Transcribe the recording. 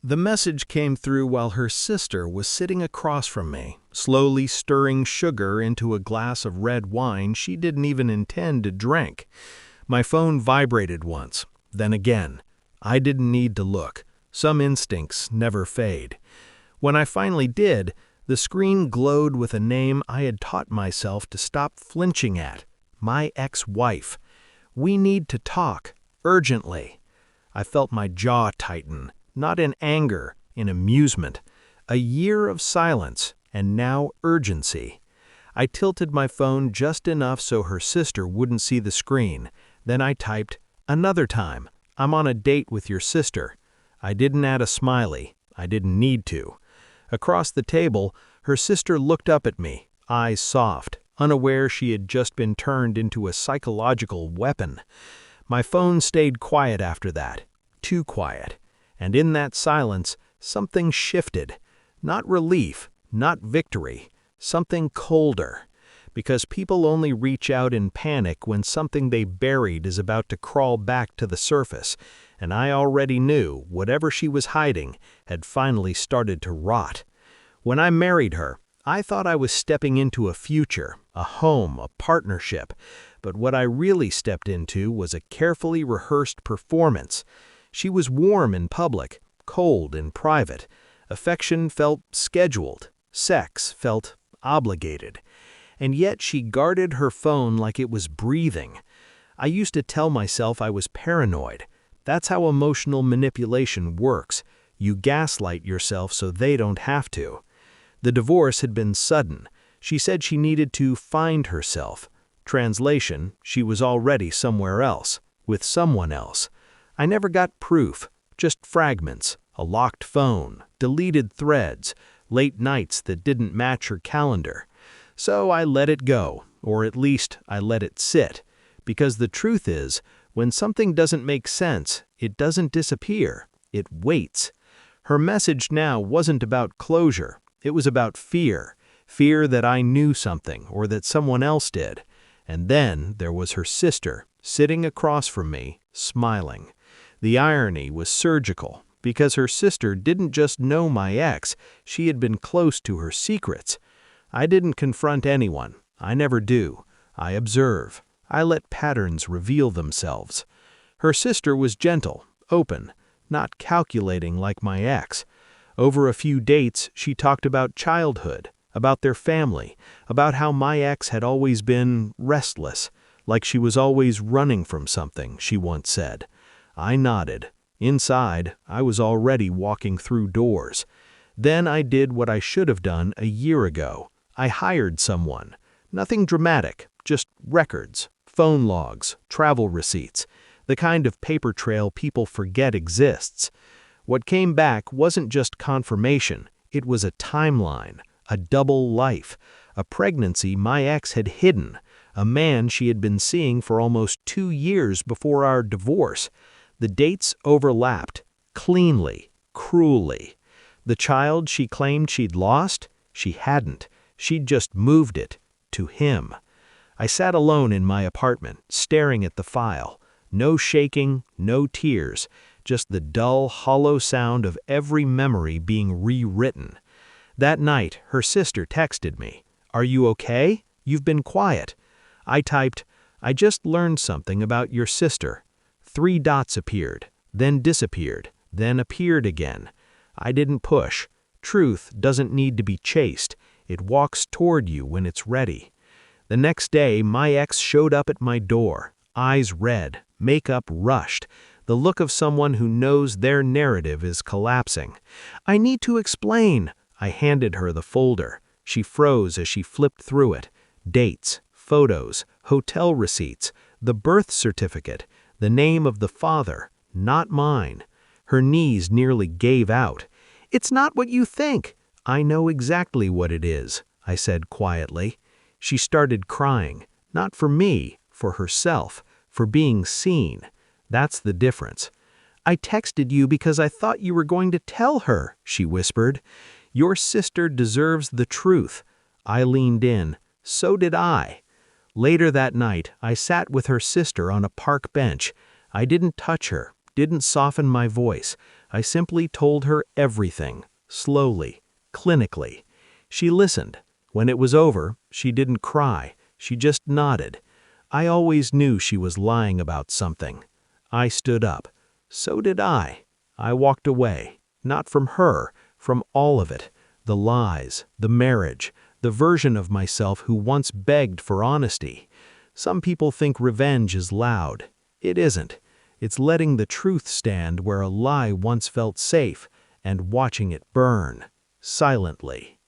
The message came through while her sister was sitting across from me, slowly stirring sugar into a glass of red wine she didn't even intend to drink. My phone vibrated once, then again. I didn't need to look. Some instincts never fade. When I finally did, the screen glowed with a name I had taught myself to stop flinching at: my ex-wife. We need to talk, urgently. I felt my jaw tighten, not in anger, in amusement. A year of silence, and now urgency. I tilted my phone just enough so her sister wouldn't see the screen. Then I typed, "Another time. I'm on a date with your sister." I didn't add a smiley. I didn't need to. Across the table, her sister looked up at me, eyes soft, unaware she had just been turned into a psychological weapon. My phone stayed quiet after that. Too quiet. And in that silence, something shifted. Not relief, not victory. Something colder. Because people only reach out in panic when something they buried is about to crawl back to the surface, and I already knew whatever she was hiding had finally started to rot. When I married her, I thought I was stepping into a future, a home, a partnership, but what I really stepped into was a carefully rehearsed performance. She was warm in public, cold in private. Affection felt scheduled. Sex felt obligated. And yet she guarded her phone like it was breathing. I used to tell myself I was paranoid. That's how emotional manipulation works. You gaslight yourself so they don't have to. The divorce had been sudden. She said she needed to find herself. Translation, she was already somewhere else, with someone else. I never got proof, just fragments, a locked phone, deleted threads, late nights that didn't match her calendar. So I let it go, or at least I let it sit, because the truth is, when something doesn't make sense, it doesn't disappear, it waits. Her message now wasn't about closure, it was about fear. Fear that I knew something or that someone else did. And then there was her sister, sitting across from me, smiling. The irony was surgical, because her sister didn't just know my ex, she had been close to her secrets. I didn't confront anyone. I never do. I observe. I let patterns reveal themselves. Her sister was gentle, open, not calculating like my ex. Over a few dates, she talked about childhood, about their family, about how my ex had always been restless, like she was always running from something, she once said. I nodded. Inside, I was already walking through doors. Then I did what I should have done a year ago. I hired someone. Nothing dramatic, just records, phone logs, travel receipts, the kind of paper trail people forget exists. What came back wasn't just confirmation, it was a timeline, a double life, a pregnancy my ex had hidden, a man she had been seeing for almost 2 years before our divorce. The dates overlapped, cleanly, cruelly. The child she claimed she'd lost, she hadn't. She'd just moved it, to him. I sat alone in my apartment, staring at the file. No shaking, no tears, just the dull, hollow sound of every memory being rewritten. That night, her sister texted me, "Are you okay? You've been quiet." I typed, "I just learned something about your sister." 3 dots appeared, then disappeared, then appeared again. I didn't push. Truth doesn't need to be chased. It walks toward you when it's ready. The next day, my ex showed up at my door, eyes red, makeup rushed, the look of someone who knows their narrative is collapsing. "I need to explain." I handed her the folder. She froze as she flipped through it. Dates, photos, hotel receipts, the birth certificate, the name of the father, not mine. Her knees nearly gave out. "It's not what you think." "I know exactly what it is," I said quietly. She started crying, not for me, for herself, for being seen. That's the difference. "I texted you because I thought you were going to tell her," she whispered. "Your sister deserves the truth." I leaned in. So did I. Later that night, I sat with her sister on a park bench. I didn't touch her, didn't soften my voice. I simply told her everything, slowly, clinically. She listened. When it was over, she didn't cry, she just nodded. I always knew she was lying about something. I stood up. So did I. I walked away, not from her, from all of it. The lies, the marriage, the version of myself who once begged for honesty. Some people think revenge is loud. It isn't. It's letting the truth stand where a lie once felt safe and watching it burn, silently.